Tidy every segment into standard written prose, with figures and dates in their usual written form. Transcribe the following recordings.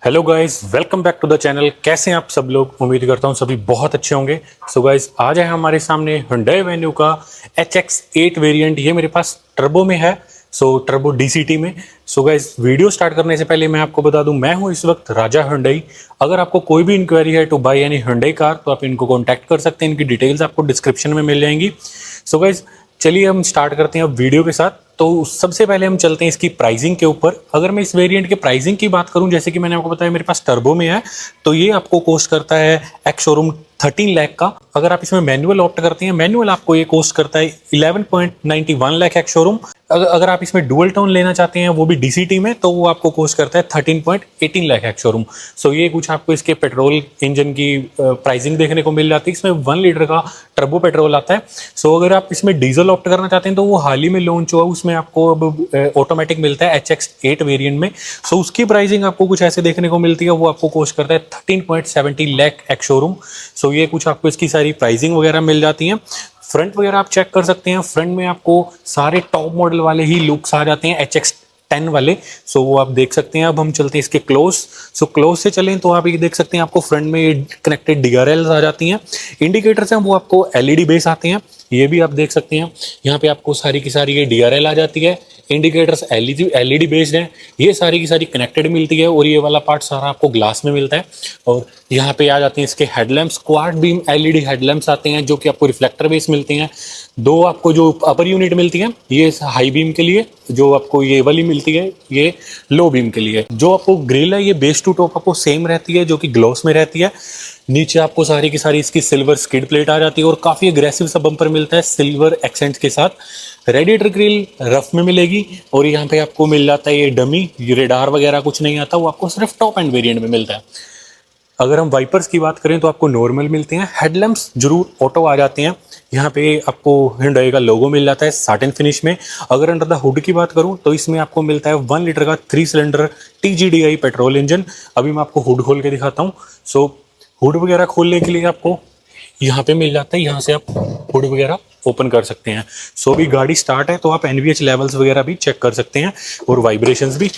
Hello guys, welcome back to the channel. कैसे हैं आप सब लोग? उम्मीद करता हूं सभी बहुत अच्छे होंगे। सो गाइस, आज है हमारे सामने Hyundai Venue का HX8 वेरिएंट। ये मेरे पास टर्बो में है, सो टर्बो DCT में। सो गाइस, वीडियो स्टार्ट करने से पहले मैं आपको बता दूं, मैं हूं इस वक्त राजा Hyundai। अगर आपको कोई भी इंक्वायरी है to buy any Hyundai car तो आप इनको कॉन्टैक्ट कर सकते हैं। इनकी डिटेल्स आपको डिस्क्रिप्शन में मिल जाएंगी। सो गाइस, चलिए हम स्टार्ट करते हैं अब वीडियो के साथ। तो सबसे पहले हम चलते हैं इसकी प्राइसिंग के ऊपर। अगर मैं इस वेरिएंट के प्राइसिंग की बात करूं, जैसे कि मैंने आपको बताया मेरे पास टर्बो में है, तो ये आपको कॉस्ट करता है एक्स शोरूम 13 लाख का। अगर आप इसमें मैनुअल ऑप्ट करते हैं, मैनुअल आपको ये कॉस्ट करता है 11.91 लाख एक्स शोरूम। अगर आप इसमें डुअल टोन लेना चाहते हैं, वो भी DCT में, तो वो आपको कॉस्ट करता है 13.18 लाख एक्स शोरूम। सो ये कुछ आपको इसके पेट्रोल इंजन की प्राइसिंग देखने को मिल जाती है। इसमें 1 लीटर का टर्बो पेट्रोल आता है। सो अगर आप इसमें डीजल ऑप्ट करना चाहते हैं तो वो हाल ही में लॉन्च हुआ, उसमें आपको अब ऑटोमेटिक मिलता है HX8 वेरिएंट में। सो उसकी प्राइसिंग आपको कुछ ऐसे देखने को मिलती है, वो आपको कॉस्ट करता है 13.70 लाख एक्स शोरूम। सो ये कुछ आपको इसकी सारी प्राइसिंग वगैरह मिल जाती है। फ्रंट वगैरह आप चेक कर सकते हैं। फ्रंट में आपको सारे टॉप मॉडल वाले ही लुक्स आ जाते हैं, HX10 वाले। सो वो आप देख सकते हैं। अब हम चलते हैं इसके क्लोज। सो क्लोज से चलें तो आप ये देख सकते हैं, आपको फ्रंट में ये कनेक्टेड DRLs आ जाती हैं। इंडिकेटर्स हैं वो आपको LED बेस आते हैं, ये भी आप देख सकते हैं। यहाँ पे आपको सारी की सारी ये DRL आ जाती है। इंडिकेटर्स LED बेस्ड हैं, ये सारी की सारी कनेक्टेड मिलती है। और ये वाला पार्ट सारा आपको ग्लास में मिलता है। और यहाँ पे आ जाते हैं इसके headlamps, quad beam LED headlamps आते हैं, जो कि आपको रिफ्लेक्टर बेस मिलते हैं। दो आपको जो अपर यूनिट मिलती है, ये हाई बीम के लिए, जो आपको ये वाली मिलती है ये लो बीम के लिए। जो आपको ग्रिल है ये बेस टू टॉप आपको सेम रहती है, जो कि ग्लॉस में रहती है। नीचे आपको सारी की सारी इसकी सिल्वर स्किड प्लेट आ जाती है और काफ़ी अग्रेसिव सा बम्पर मिलता है सिल्वर एक्सेंट्स के साथ। रेडिएटर ग्रिल रफ में मिलेगी। और यहाँ पे आपको मिल जाता है ये डमी, ये रेडार वगैरह कुछ नहीं आता, वो आपको सिर्फ टॉप एंड वेरिएंट में मिलता है। अगर हम वाइपर्स की बात करें तो आपको नॉर्मल मिलते हैं। हेडलैम्प्स जरूर ऑटो आ जाते हैं। यहाँ पे आपको Hyundai का लोगो मिल जाता है साटिन फिनिश में। अगर अंडर द हुड की बात करूँ तो इसमें आपको मिलता है 1 लीटर का 3 सिलेंडर TGDI पेट्रोल इंजन। अभी मैं आपको हुड खोल के दिखाता हूँ। सो हुड वगैरह खोलने के लिए आपको यहाँ पे मिल जाता है, यहाँ से आप हुड वगैरह ओपन कर सकते हैं। सो अभी गाड़ी स्टार्ट है तो आप NVH लेवल्स वगैरह भी चेक कर सकते हैं और वाइब्रेशंस भी।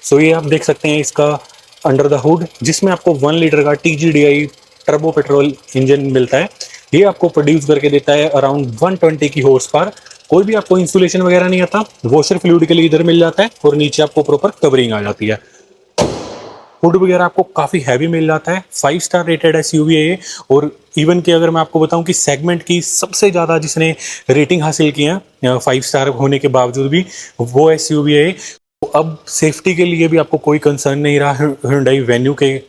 सो ये आप देख सकते हैं इसका अंडर द हुड, जिसमें आपको 1 लीटर का TGDI टर्बो पेट्रोल इंजन मिलता है। ये आपको प्रोड्यूस करके देता है अराउंड 120 की हॉर्स पावर। कोई भी आपको इंसुलेशन वगैरह नहीं आता। वॉशर फ्लूइड के लिए इधर मिल जाता है और नीचे आपको प्रॉपर कवरिंग आ जाती है। हुड वगैरह आपको काफ़ी हैवी मिल जाता है। 5 स्टार रेटेड SUV है ये। और इवन कि अगर मैं आपको बताऊं कि सेगमेंट की सबसे ज़्यादा जिसने रेटिंग हासिल की है 5 स्टार होने के बावजूद भी, वो SUV है। तो अब सेफ्टी के लिए भी आपको कोई कंसर्न नहीं रहा Hyundai Venue के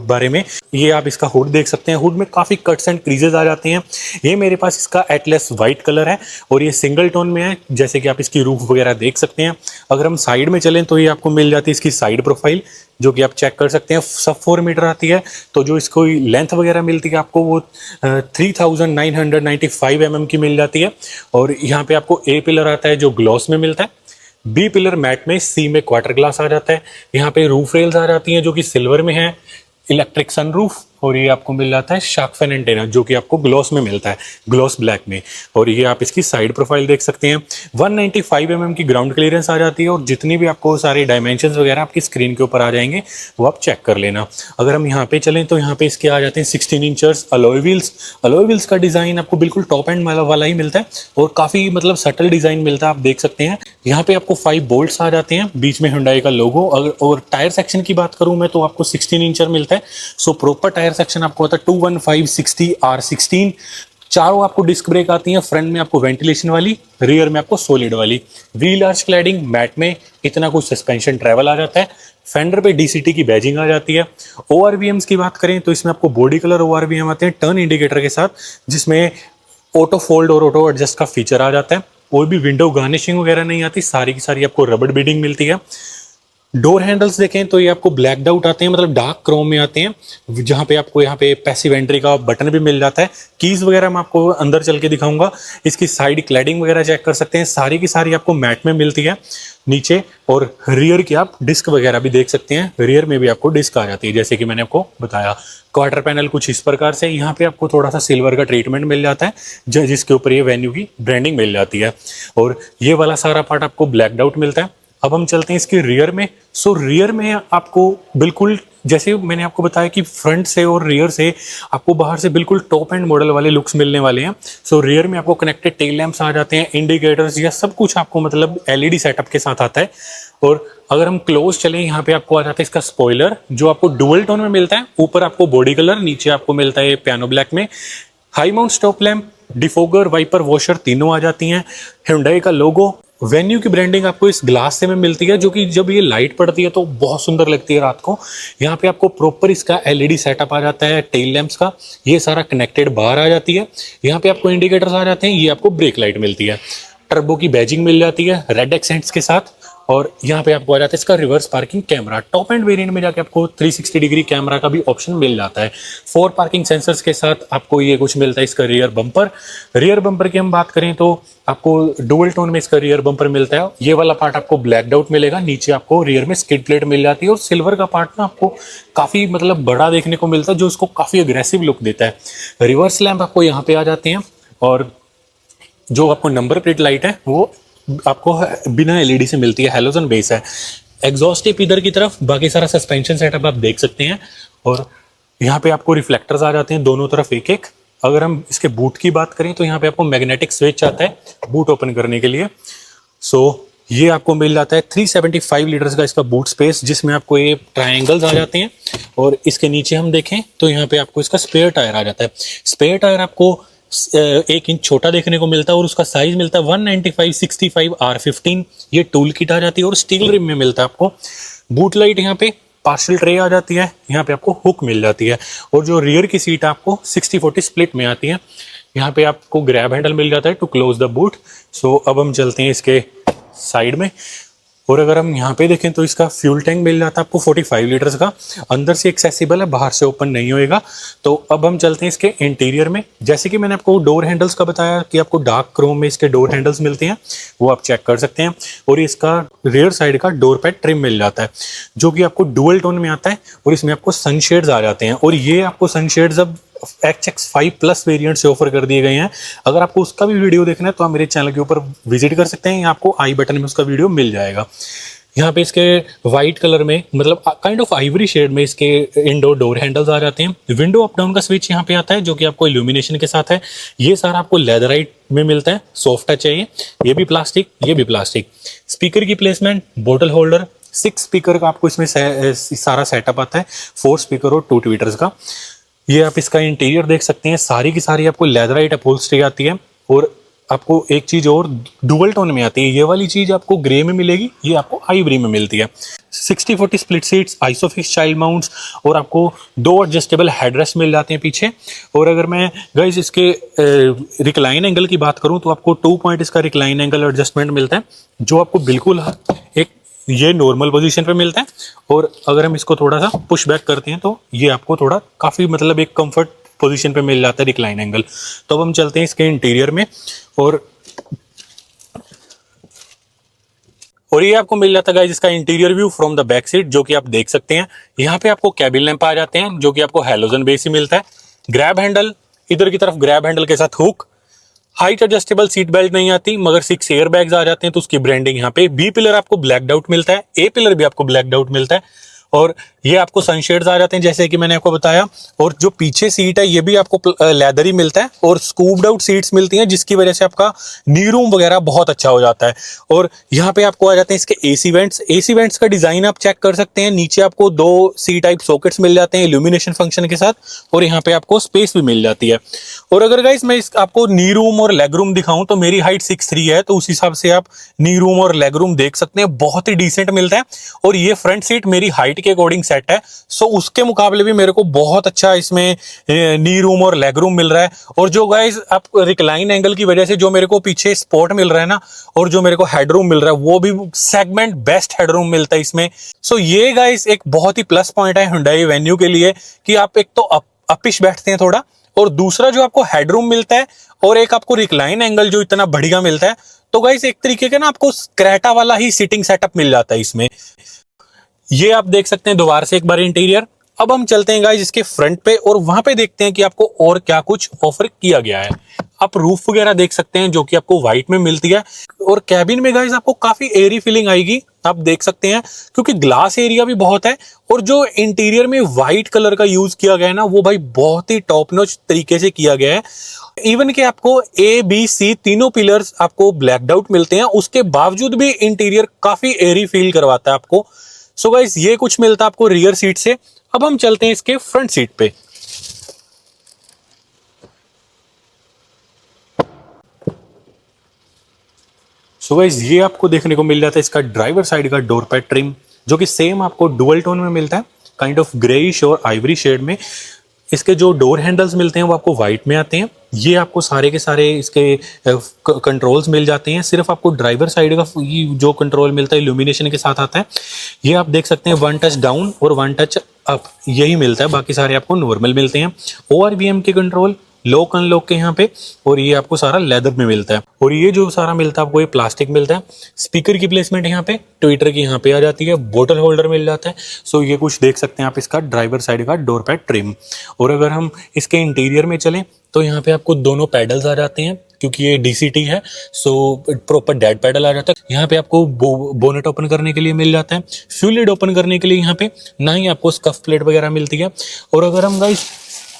बारे में। ये आप इसका हुड देख सकते हैं। हुड में काफ़ी कट्स एंड क्रीजेज आ जाते हैं। ये मेरे पास इसका एटलस वाइट कलर है और ये सिंगल टोन में है, जैसे कि आप इसकी रूफ वगैरह देख सकते हैं। अगर हम साइड में चलें तो ये आपको मिल जाती है इसकी साइड प्रोफाइल, जो कि आप चेक कर सकते हैं। सब 4 मीटर आती है। तो जो इसको लेंथ वगैरह मिलती है आपको वो 3995 mm की मिल जाती है। और यहाँ पे आपको A पिलर आता है जो ग्लॉस में मिलता है, B पिलर मैट में, C में क्वार्टर ग्लास आ जाता है। यहाँ पे रूफ रेल्स आ जाती हैं जो कि सिल्वर में है, इलेक्ट्रिक सनरूफ। और ये आपको मिल जाता है शार्क फैन एंटेना, जो कि आपको ग्लॉस में मिलता है, ग्लॉस ब्लैक में। और ये आप इसकी साइड प्रोफाइल देख सकते हैं। 195 mm की ग्राउंड क्लियरेंस आ जाती है। और जितनी भी आपको सारे डायमेंशंस वगैरह आपकी स्क्रीन के ऊपर आ जाएंगे, वो आप चेक कर लेना। अगर हम यहाँ पे चलें तो यहाँ पे इसके आ जाते हैं 16 इंचर्स अलॉय व्हील्स। अलॉय व्हील्स का डिज़ाइन आपको बिल्कुल टॉप एंड वाला ही मिलता है और काफ़ी मतलब सटल डिज़ाइन मिलता है, आप देख सकते हैं। यहाँ पे आपको 5 बोल्ट्स आ जाते हैं, बीच में Hyundai का लोगो। और टायर सेक्शन की बात करूँ मैं तो आपको 16 इंचर मिलता है। सो प्रॉपर टायर सेक्शन आपको होता है 215/60 R16। चारों आपको डिस्क ब्रेक आती हैं। फ्रंट में आपको वेंटिलेशन वाली, रियर में आपको सॉलिड वाली। व्हील आर्च क्लैडिंग मैट में, इतना कुछ सस्पेंशन ट्रैवल आ जाता है। फेंडर पे DCT की बैजिंग आ जाती है। ORVMs की बात करें तो इसमें आपको बॉडी कलर ORVM आते हैं टर्न इंडिकेटर के साथ, जिसमें ऑटो फोल्ड और ऑटो एडजस्ट का फीचर आ जाता है। कोई भी विंडो गार्निशिंग वगैरह नहीं आती, सारी की सारी आपको रबड़ बीडिंग मिलती है। डोर हैंडल्स देखें तो ये आपको ब्लैक्ड आउट आते हैं, मतलब डार्क क्रोम में आते हैं, जहाँ पे आपको यहाँ पे पैसिव एंट्री का बटन भी मिल जाता है। कीज वगैरह मैं आपको अंदर चल के दिखाऊंगा। इसकी साइड क्लैडिंग वगैरह चेक कर सकते हैं, सारी की सारी आपको मैट में मिलती है नीचे। और रियर की आप डिस्क वगैरह भी देख सकते हैं, रियर में भी आपको डिस्क आ जाती है, जैसे कि मैंने आपको बताया। क्वार्टर पैनल कुछ इस प्रकार से, यहाँ पे आपको थोड़ा सा सिल्वर का ट्रीटमेंट मिल जाता है, जिसके ऊपर ये वेन्यू की ब्रांडिंग मिल जाती है। और ये वाला सारा पार्ट आपको ब्लैकड आउट मिलता है। अब हम चलते हैं इसके रियर में। सो रियर में आपको बिल्कुल जैसे मैंने आपको बताया कि फ्रंट से और रियर से आपको बाहर से बिल्कुल टॉप एंड मॉडल वाले लुक्स मिलने वाले हैं। सो रियर में आपको कनेक्टेड टेल लैंप्स आ जाते हैं, इंडिकेटर्स, या सब कुछ आपको मतलब एलईडी सेटअप के साथ आता है। और अगर हम क्लोज चलें, यहाँ पे आपको आ जाता है इसका स्पॉइलर जो आपको डुअल टोन में मिलता है। ऊपर आपको बॉडी कलर, नीचे आपको मिलता है पियानो ब्लैक में। High mount stop lamp, defogger, wiper, washer तीनों आ जाती हैं। Hyundai का लोगो, वेन्यू की ब्रांडिंग आपको इस ग्लास से में मिलती है, जो कि जब ये लाइट पड़ती है तो बहुत सुंदर लगती है रात को। यहाँ पे आपको प्रॉपर इसका एलईडी सेटअप आ जाता है टेल लैंप्स का, ये सारा कनेक्टेड बार आ जाती है। यहाँ पे आपको इंडिकेटर्स आ जाते हैं, ये आपको ब्रेक लाइट मिलती है। टर्बो की बैजिंग मिल जाती है रेड एक्सेंट्स के साथ। और यहाँ पे आपको आ जाता है इसका reverse parking camera. Top end variant में जाके आपको 360 डिग्री कैमरा का भी ऑप्शन मिल जाता है। 4 पार्किंग सेंसर्स के साथ आपको ये कुछ मिलता है। इसका रियर बम्पर, रियर बम्पर की हम बात करें तो आपको डुअल टोन में इसका रियर बम्पर मिलता है। ये वाला पार्ट आपको ब्लैक आउट मिलेगा, नीचे आपको रियर में स्किड प्लेट मिल जाती है। और सिल्वर का पार्ट ना आपको काफ़ी मतलब बड़ा देखने को मिलता है, जो इसको काफ़ी अग्रेसिव लुक देता है। रिवर्स लैंप आपको यहाँ पे आ जाते हैं। और जो आपको नंबर प्लेट लाइट है वो आपको बिना एलईडी से मिलती है, हैलोजन बेस है। एग्जॉस्ट टिप इधर की तरफ, बाकी सारा सस्पेंशन सेटअप आप देख सकते हैं। और यहाँ पे आपको रिफ्लेक्टर्स आ जाते हैं दोनों तरफ एक एक। अगर हम इसके बूट की बात करें तो यहाँ पे आपको मैग्नेटिक स्विच आता है बूट ओपन करने के लिए। सो ये आपको मिल जाता है 375 लीटर्स का इसका बूट स्पेस, जिसमें आपको ये ट्रायंगल्स आ जाते हैं। और इसके नीचे हम देखें तो यहाँ पे आपको इसका स्पेयर टायर आ जाता है। स्पेयर टायर आपको 1 इंच छोटा देखने को मिलता है और उसका साइज मिलता है 195/65 R15। ये टूल किट आ जाती है और स्टील रिम में मिलता है आपको। बूट लाइट यहाँ पे पार्शल ट्रे आ जाती है, यहाँ पे आपको हुक मिल जाती है। और जो रियर की सीट आपको 60-40 स्प्लिट में आती है। यहाँ पे आपको ग्रैब हैंडल मिल जाता है टू क्लोज द बूट। सो अब हम चलते हैं इसके साइड में। और अगर हम यहाँ पे देखें तो इसका फ्यूल टैंक मिल जाता है आपको 45 लीटर्स का, अंदर से एक्सेसिबल है, बाहर से ओपन नहीं होएगा। तो अब हम चलते हैं इसके इंटीरियर में। जैसे कि मैंने आपको डोर हैंडल्स का बताया कि आपको डार्क क्रोम में इसके डोर हैंडल्स मिलते हैं, वो आप चेक कर सकते हैं। और इसका रियर साइड का डोर पैड ट्रिम मिल जाता है, जो कि आपको डुअल टोन में आता है। और इसमें आपको सनशेड्स आ जाते हैं। और ये आपको सनशेड्स अब HX5 प्लस वेरिएंट से ऑफर कर दिए गए हैं। अगर आपको उसका भी वीडियो देखना है तो आप मेरे चैनल के ऊपर विजिट कर सकते हैं, या आपको आई बटन में उसका वीडियो मिल जाएगा। यहाँ पे इसके वाइट कलर में मतलब काइंड ऑफ आइवरी शेड में इसके इंडोर डोर हैंडल्स आ जाते हैं। विंडो अप डाउन का स्विच यहाँ पे आता है, जो कि आपको इल्यूमिनेशन के साथ है। ये सारा आपको लेदराइट में मिलता है, सॉफ्ट टच है ये भी प्लास्टिक, ये भी प्लास्टिक। स्पीकर की प्लेसमेंट, बोटल होल्डर, 6 स्पीकर का आपको इसमें सारा सेटअप आता है, 4 स्पीकर और 2 ट्वीटर्स का। ये आप इसका इंटीरियर देख सकते हैं, सारी की सारी आपको लेदराइट अपहोल्स्ट्री आती है। और आपको एक चीज और डुअल टोन में आती है, ये वाली चीज आपको ग्रे में मिलेगी, ये आपको आइवरी में मिलती है। 60-40 split seats, Isofix child mounts, और आपको 2 एडजस्टेबल हेडरेस्ट मिल जाते हैं पीछे। और अगर मैं गाइस इसके रिक्लाइन एंगल की बात करूं तो आपको 2 पॉइंट इसका रिक्लाइन एंगल एडजस्टमेंट मिलता है, जो आपको बिल्कुल एक ये नॉर्मल पोजीशन पे मिलता है। और अगर हम इसको थोड़ा सा पुश बैक करते हैं तो ये आपको थोड़ा काफ़ी मतलब एक कंफर्ट पोजीशन पे मिल जाता है रिक्लाइन एंगल। तो अब हम चलते हैं इसके इंटीरियर में। और ये आपको मिल जाता है गाइस इसका interior view from the back seat, जो कि आप देख सकते हैं। यहाँ पे आपको कैबिन लैंप आ जाते हैं, जो कि आपको हैलोजन बेस ही मिलता है। ग्रैब हैंडल, इधर की तरफ ग्रैब हैंडल के साथ hook. Height adjustable seat belt नहीं आती, मगर 6 एयर बैग्स आ जाते हैं, तो उसकी ब्रांडिंग यहाँ पे। बी पिलर आपको ब्लैक आउट मिलता है, ए पिलर भी आपको ब्लैक आउट मिलता है। और ये आपको सनशेड्स आ जाते हैं, जैसे कि मैंने आपको बताया। और जो पीछे सीट है ये भी आपको लेदर ही मिलता है, और स्कूप्ड आउट सीट्स मिलती हैं, जिसकी वजह से आपका नी रूम वगैरह बहुत अच्छा हो जाता है। और यहाँ पे आपको आ जाते हैं इसके एसी वेंट्स। एसी वेंट्स का डिजाइन आप चेक कर सकते हैं। नीचे आपको 2 सी टाइप सॉकेट्स मिल जाते हैं इल्यूमिनेशन फंक्शन के साथ, और यहाँ पे आपको स्पेस भी मिल जाती है। और अगर गाइस मैं आपको नी रूम और लेग रूम दिखाऊं तो मेरी हाइट 6'3" है, तो उस हिसाब से आप नी रूम और लेग रूम देख सकते हैं, बहुत ही डिसेंट मिलता है। और ये फ्रंट सीट मेरी हाइट के अकॉर्डिंग सेट है, सो उसके मुकाबले भी मेरे को बहुत अच्छा इसमें नी रूम और लेग रूम मिल रहा है। और जो गाइस आप रिक्लाइन एंगल की वजह से जो मेरे को पीछे स्पॉट मिल रहा है ना, और जो मेरे को हेडरूम मिल रहा है, वो भी सेगमेंट बेस्ट हेडरूम मिलता है इसमें। सो ये गाइस एक बहुत ही प्लस पॉइंट है Hyundai Venue के लिए, कि आप एक तो अपिश बैठते हैं थोड़ा, और दूसरा जो आपको हेडरूम मिलता है, और एक आपको रिक्लाइन एंगल जो इतना बढ़िया मिलता है। तो गाइस एक तरीके का ना आपको क्रेटा वाला ही सीटिंग सेटअप मिल जाता है इसमें। ये आप देख सकते हैं दोबारा से एक बार इंटीरियर। अब हम चलते हैं गाइस इसके फ्रंट पे और वहां पे देखते हैं कि आपको और क्या कुछ ऑफर किया गया है। आप रूफ वगैरह देख सकते हैं जो कि आपको व्हाइट में मिलती है और कैबिन में गाइस आपको काफी एयरी फीलिंग आएगी, आप देख सकते हैं, क्योंकि ग्लास एरिया भी बहुत है और जो इंटीरियर में व्हाइट कलर का यूज किया गया है ना, वो भाई बहुत ही टॉप नॉच तरीके से किया गया है। इवन कि आपको ए बी सी तीनों पिलर्स आपको ब्लैक्ड आउट मिलते हैं, उसके बावजूद भी इंटीरियर काफी एयरी फील करवाता है आपको। सो गाइस ये कुछ मिलता है आपको रियर सीट से। अब हम चलते हैं इसके फ्रंट सीट पे। सो गाइस ये आपको देखने को मिल जाता है इसका ड्राइवर साइड का डोर पैड ट्रिम, जो कि सेम आपको डुअल टोन में मिलता है, काइंड ऑफ ग्रेइश और आइवरी शेड में। इसके जो डोर हैंडल्स मिलते हैं वो आपको व्हाइट में आते हैं। ये आपको सारे के सारे इसके कंट्रोल्स मिल जाते हैं। सिर्फ आपको ड्राइवर साइड का जो कंट्रोल मिलता है इल्यूमिनेशन के साथ आता है। ये आप देख सकते हैं 1 टच डाउन और 1 टच अप यही मिलता है, बाकी सारे आपको नॉर्मल मिलते हैं। ORVM के कंट्रोल लॉक अनलॉक के यहाँ पे, और ये आपको सारा लेदर में मिलता है। और ये जो सारा मिलता है आपको ये प्लास्टिक मिलता है। स्पीकर की प्लेसमेंट यहाँ पे ट्विटर की यहाँ पे आ जाती है, बोतल होल्डर मिल जाता है। सो ये कुछ देख सकते हैं आप इसका ड्राइवर साइड का डोर पैड ट्रिम। और अगर हम इसके इंटीरियर में चलें तो यहाँ पे आपको दोनों पैडल्स आ जाते हैं, क्योंकि ये DCT है, सो प्रॉपर डेड पैडल आ जाता है। यहाँ पे आपको बोनेट ओपन करने के लिए मिल जाता है, फ्यूल लिड ओपन करने के लिए यहाँ पे ना ही आपको स्कफ प्लेट वगैरह मिलती है। और अगर हम गाइस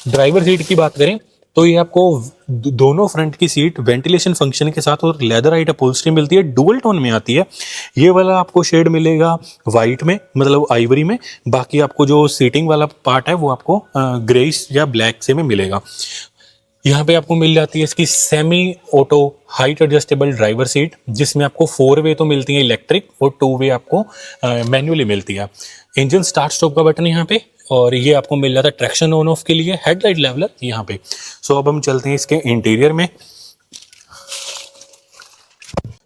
ड्राइवर सीट की बात करें तो ये आपको दोनों फ्रंट की सीट वेंटिलेशन फंक्शन के साथ और लेदर हाइट अपहोल्स्ट्री मिलती है, डुअल टोन में आती है। ये वाला आपको शेड मिलेगा वाइट में, मतलब आइवरी में। बाकी आपको जो सीटिंग वाला पार्ट है वो आपको ग्रेइश या ब्लैक से में मिलेगा। यहाँ पे आपको मिल जाती है इसकी semi auto height adjustable driver seat, जिसमें आपको 4 वे तो मिलती है इलेक्ट्रिक और 2 वे आपको मैन्युअली मिलती है। इंजन स्टार्ट स्टॉप का बटन यहाँ पे, और ये आपको मिल जाता है ट्रैक्शन ऑन ऑफ के लिए, हेडलाइट लेवलर यहाँ पे। सो अब हम चलते हैं इसके इंटीरियर में।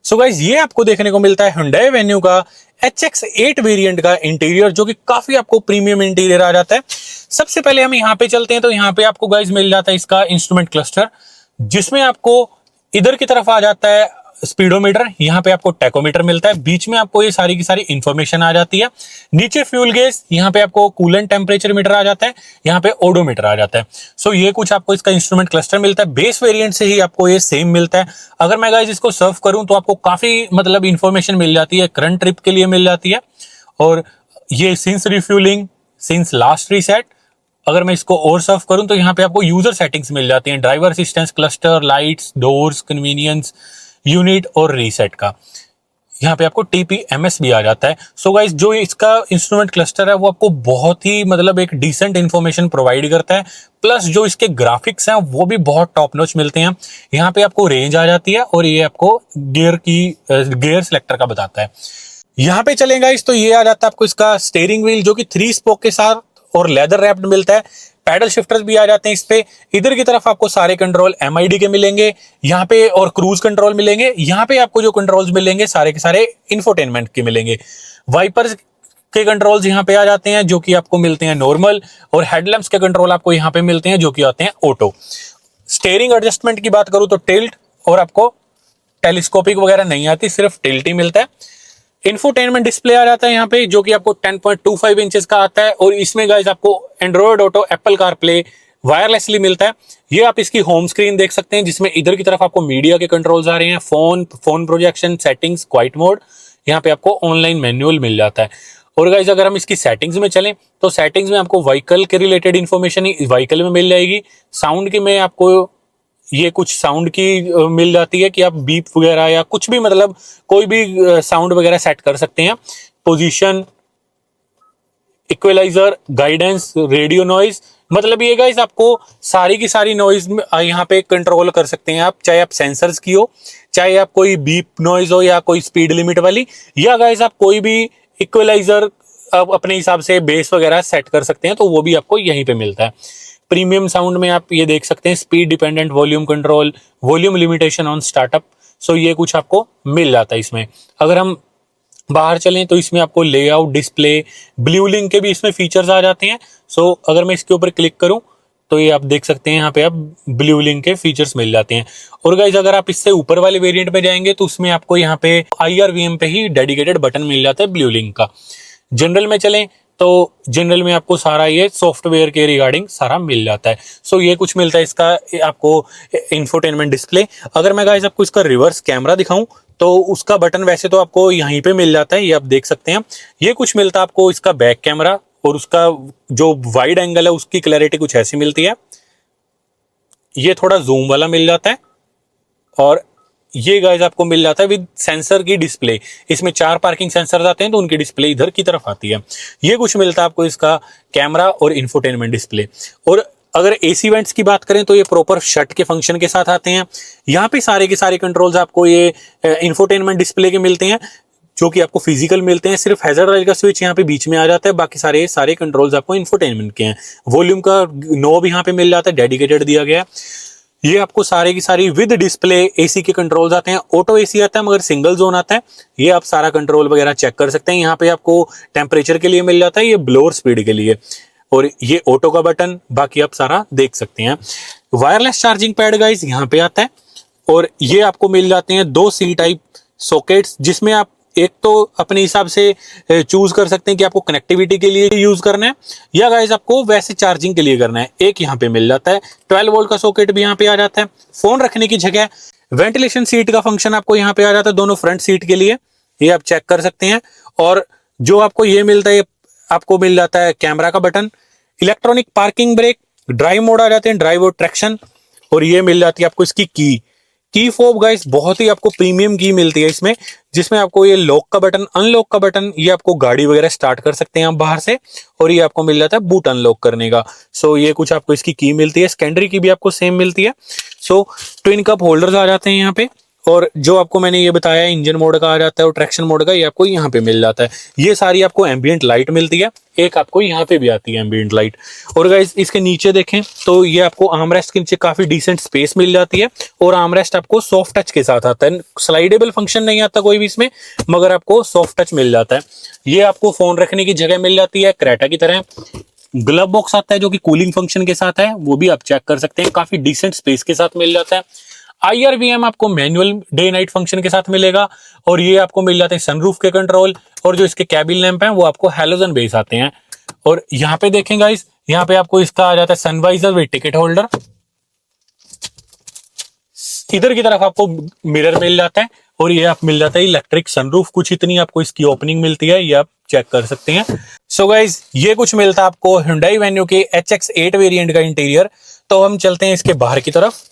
सो गाइस ये आपको देखने को मिलता है Hyundai Venue का HX8 वेरिएंट का इंटीरियर, जो कि काफी आपको प्रीमियम इंटीरियर आ जाता है। सबसे पहले हम यहाँ पे चलते हैं तो यहाँ पे आपको गाइस मिल जाता है इसका इंस्ट्रूमेंट क्लस्टर, जिसमें आपको इधर की तरफ आ जाता है स्पीडोमीटर, यहाँ पे आपको टैकोमीटर मिलता है, बीच में आपको ये सारी की सारी इंफॉर्मेशन आ जाती है। नीचे फ्यूल गेज, यहाँ पे आपको कूलेंट टेम्परेचर मीटर आ जाता है, यहाँ पे ओडोमीटर आ जाता है। सो ये कुछ आपको इसका इंस्ट्रूमेंट क्लस्टर मिलता है। बेस वेरिएंट से ही आपको ये सेम मिलता है। अगर मैं गाइस इसको सर्व करूं तो आपको काफी मतलब इंफॉर्मेशन मिल जाती है, करंट ट्रिप के लिए मिल जाती है। और ये since refuelling, since last reset, अगर मैं इसको और सर्व करूं तो यहाँ पे आपको यूजर सेटिंग्स मिल जाती हैं, driver assistance, cluster, lights, doors, convenience, unit और रीसेट का। यहाँ पे आपको TPMS भी आ जाता है। सो गाइस जो इसका इंस्ट्रूमेंट क्लस्टर है वो आपको बहुत ही मतलब एक डिसेंट इंफॉर्मेशन प्रोवाइड करता है, प्लस जो इसके ग्राफिक्स हैं वो भी बहुत टॉप नॉच मिलते हैं। यहाँ पे आपको रेंज आ जाती है और ये आपको गियर सिलेक्टर का बताता है। यहाँ पे चलेगा इस तो ये आ जाता है आपको इसका स्टीयरिंग व्हील, जो कि 3 स्पोक के साथ और लेदर रैप्ड मिलता है। पैडल शिफ्टर्स भी आ जाते हैं इस पे। इधर की तरफ आपको सारे कंट्रोल MID के मिलेंगे यहाँ पे, और क्रूज कंट्रोल मिलेंगे। यहाँ पे आपको जो कंट्रोल्स मिलेंगे सारे के सारे इंफोटेनमेंट के मिलेंगे। वाइपर्स के कंट्रोल्स यहाँ पे आ जाते हैं, जो कि आपको मिलते हैं नॉर्मल, और हेडलैम्प्स के कंट्रोल आपको यहाँ पे मिलते हैं, जो कि आते हैं ऑटो। स्टीयरिंग एडजस्टमेंट की बात करूं तो टिल्ट और आपको टेलीस्कोपिक वगैरह नहीं आती, सिर्फ टिल्ट ही मिलता है। इंफोटेनमेंट डिस्प्ले आ जाता है यहाँ पे, जो कि आपको 10.25 इंचेस का आता है, और इसमें गाइस आपको Android auto, Apple CarPlay wirelessly मिलता है। ये आप इसकी होम स्क्रीन देख सकते हैं, जिसमें इधर की तरफ आपको मीडिया के कंट्रोल्स आ रहे हैं, phone projection, settings, quite mode. यहाँ पे आपको ऑनलाइन मैनुअल मिल जाता है। और गाइस अगर हम इसकी सेटिंग्स में चलें तो सेटिंग्स में आपको व्हीकल के रिलेटेड इन्फॉर्मेशन ही व्हीकल में मिल जाएगी। साउंड की में आपको ये कुछ साउंड की मिल जाती है कि आप बीप वगैरह या कुछ भी मतलब कोई भी साउंड वगैरह सेट कर सकते हैं। Position, equaliser, guidance, radio noise, मतलब ये गाइस आपको सारी की सारी नॉइज यहाँ पे कंट्रोल कर सकते हैं आप, चाहे आप सेंसर्स की हो, चाहे आप कोई बीप नॉइज हो या कोई स्पीड लिमिट वाली, या गाइस आप कोई भी इक्वलाइजर अपने हिसाब से बेस वगैरह सेट कर सकते हैं, तो वो भी आपको यहीं पे मिलता है। प्रीमियम साउंड में आप ये देख सकते हैं speed dependent volume control, volume limitation on startup. So ये कुछ आपको मिल जाता है इसमें। अगर हम बाहर चलें तो इसमें आपको लेआउट, डिस्प्ले, ब्लू लिंक के भी इसमें फीचर्स आ जाते हैं। सो अगर मैं इसके ऊपर क्लिक करूं तो ये आप देख सकते हैं यहाँ पे आप ब्लू लिंक के फीचर्स मिल जाते हैं। और गाइस अगर आप इससे ऊपर वाले वेरिएंट पे जाएंगे तो उसमें आपको यहाँ पे IRVM पे ही डेडिकेटेड बटन मिल जाता है ब्लू लिंक का। जनरल में चलें तो जनरल में आपको सारा ये सॉफ्टवेयर के रिगार्डिंग सारा मिल जाता है। सो ये कुछ मिलता है इसका आपको इंफोटेनमेंट डिस्प्ले। अगर मैं गाइस आपको इसका रिवर्स कैमरा दिखाऊं तो उसका बटन वैसे तो आपको यहीं पे मिल जाता है, ये आप देख सकते हैं। ये कुछ मिलता है आपको इसका बैक कैमरा, और उसका जो वाइड एंगल है उसकी क्लैरिटी कुछ ऐसी मिलती है। ये थोड़ा जूम वाला मिल जाता है, और ये गाइस आपको मिल जाता है विद सेंसर की डिस्प्ले। इसमें 4 पार्किंग सेंसर आते हैं तो उनकी डिस्प्ले इधर की तरफ आती है। ये कुछ मिलता है आपको इसका कैमरा और इंफोटेनमेंट डिस्प्ले। और अगर एसी वेंट्स की बात करें तो ये प्रॉपर शट के फंक्शन के साथ आते हैं। यहाँ पे सारे के सारे कंट्रोल्स आपको ये इंफोटेनमेंट डिस्प्ले के मिलते हैं, जो कि आपको फिजिकल मिलते हैं। सिर्फ हैजर्ड लाइट का स्विच यहाँ पे बीच में आ जाता है, बाकी सारे कंट्रोल्स आपको इंफोटेनमेंट के हैं। वॉल्यूम का नॉब यहाँ पे मिल जाता है, डेडिकेटेड दिया गया है। ये आपको सारे की सारी विद डिस्प्ले एसी के कंट्रोल्स आते हैं। ऑटो एसी आता है मगर सिंगल जोन आता है। ये आप सारा कंट्रोल वगैरह चेक कर सकते हैं। यहाँ पे आपको टेम्परेचर के लिए मिल जाता है, ये ब्लोअर स्पीड के लिए, और ये ऑटो का बटन, बाकी आप सारा देख सकते हैं। वायरलेस चार्जिंग पैड गाइस यहाँ पे आता है, और ये आपको मिल जाते हैं 2 सी टाइप सॉकेट्स, जिसमें आप एक तो अपने हिसाब से चूज कर सकते हैं कि आपको कनेक्टिविटी के लिए यूज करना है या गाइस आपको वैसे चार्जिंग के लिए करना है। एक यहाँ पे मिल जाता है 12 वोल्ट का सॉकेट भी यहाँ पे आ जाता है। फोन रखने की जगह वेंटिलेशन सीट का फंक्शन आपको यहाँ पे आ जाता है दोनों फ्रंट सीट के लिए, ये आप चेक कर सकते हैं। और जो आपको ये मिलता है, आपको मिल जाता है कैमरा का button, electronic parking brake, drive mode आ जाते हैं, ड्राइव और ट्रैक्शन, और ये मिल जाती है आपको इसकी की फोब गाइस, बहुत ही आपको प्रीमियम की मिलती है इसमें, जिसमें आपको ये लॉक का बटन, अनलॉक का बटन, ये आपको गाड़ी वगैरह स्टार्ट कर सकते हैं आप बाहर से, और ये आपको मिल जाता है बूट अनलॉक करने का। सो ये कुछ आपको इसकी की मिलती है। सेकेंडरी की भी आपको सेम मिलती है। सो ट्विन कप होल्डर्स आ जाते हैं यहाँ पे, और जो आपको मैंने ये बताया इंजन मोड का आ जाता है और ट्रैक्शन मोड का, ये आपको यहाँ पे मिल जाता है। ये सारी आपको एम्बिएंट लाइट मिलती है, एक आपको यहाँ पे भी आती है एम्बिएंट लाइट। और गाइस इसके नीचे देखें तो ये आपको आर्मरेस्ट के नीचे काफी डिसेंट स्पेस मिल जाती है, और आर्मरेस्ट आपको सॉफ्ट टच के साथ आता है। स्लाइडेबल फंक्शन नहीं आता कोई भी इसमें, मगर आपको सॉफ्ट टच मिल जाता है। ये आपको फोन रखने की जगह मिल जाती है क्रेटा की तरह। ग्लव बॉक्स आता है जो कि कूलिंग फंक्शन के साथ है, वो भी आप चेक कर सकते हैं, काफी डिसेंट स्पेस के साथ मिल जाता है। IRVM आपको मैनुअल डे नाइट फंक्शन के साथ मिलेगा, और ये आपको मिल जाते हैं सनरूफ के कंट्रोल, और जो इसके कैबिन लैंप हैं वो आपको हैलोजन बेस आते हैं। और यहाँ पे देखें गाइस, यहाँ पे आपको इसका आ जाता है सनवाइजर विद टिकट होल्डर। इधर की तरफ आपको मिरर मिल जाता है, और ये आप मिल जाता है इलेक्ट्रिक सनरूफ। कुछ इतनी आपको इसकी ओपनिंग मिलती है, ये आप चेक कर सकते हैं। सो गाइस ये कुछ मिलता है आपको Hyundai Venue के HX8 वेरिएंट का इंटीरियर। तो हम चलते हैं इसके बाहर की तरफ।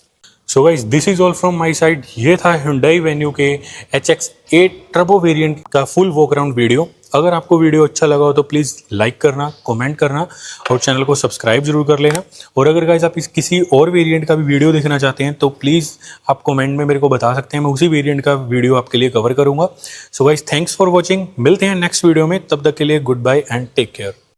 So guys this is all from my side. ये था Hyundai Venue के HX8 टर्बो वेरिएंट का फुल वॉक अराउंड वीडियो। अगर आपको वीडियो अच्छा लगा हो तो प्लीज़ लाइक करना, कमेंट करना, और चैनल को सब्सक्राइब जरूर कर लेना। और अगर गाइस आप इस किसी और वेरिएंट का भी वीडियो देखना चाहते हैं तो प्लीज़ आप कमेंट में मेरे को बता सकते हैं, मैं उसी वेरिएंट का वीडियो आपके लिए कवर करूँगा। So guys thanks for watching, मिलते हैं नेक्स्ट वीडियो में, तब तक के लिए good bye and take care.